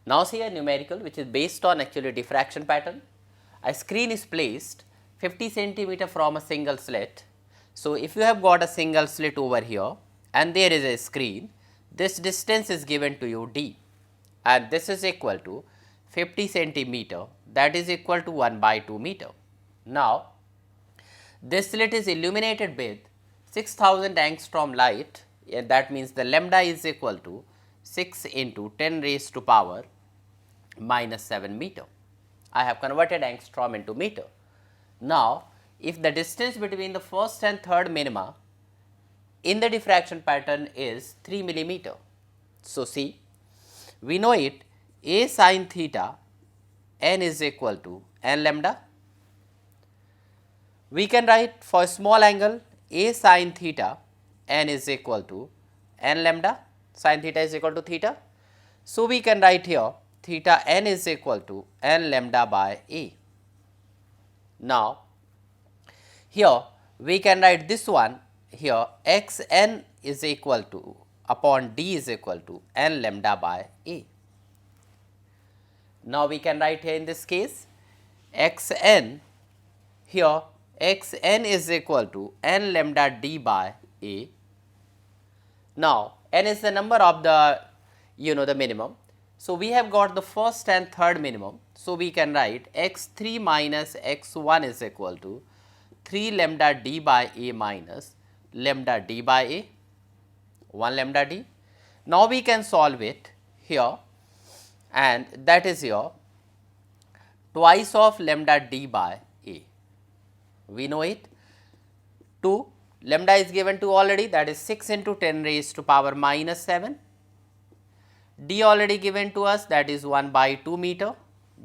Now see a numerical which is based on actually diffraction pattern. A screen is placed 50 centimeter from a single slit. So, if you have got a single slit over here and there is a screen, this distance is given to you d, and this is equal to 50 centimeter, that is equal to 1 by 2 meter. Now, this slit is illuminated with 6000 angstrom light, and that means the lambda is equal to 6 into 10 raised to power minus 7 meter. I have converted angstrom into meter. Now, if the distance between the first and third minima in the diffraction pattern is 3 millimeter. So, see, we know it, a sin theta n is equal to n lambda. We can write for small angle a sin theta n is equal to n lambda, sin theta is equal to theta. So, we can write here theta n is equal to n lambda by a. Now, here we can write this one here, x n is equal to upon d is equal to n lambda by a. Now, we can write here in this case x n, here x n is equal to n lambda d by a. Now, n is the number of the the minimum. So, we have got the first and third minimum. So, we can write x 3 minus x 1 is equal to 3 lambda d by a minus lambda d by a, 1 lambda d. Now, we can solve it here, and that is here twice of lambda d by a. We know it, 2 lambda is given to already, that is 6 into 10 raised to power minus 7. D already given to us, that is 1 by 2 meter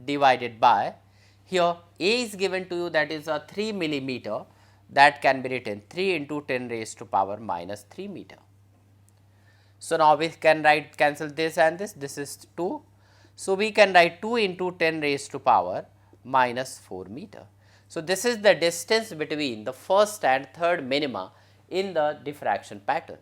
divided by, here a is given to you, that is a 3 millimeter, that can be written 3 into 10 raised to power minus 3 meter. So, now we can write, cancel this and this is 2. So, we can write 2 into 10 raised to power minus 4 meter. So, this is the distance between the first and third minima in the diffraction pattern.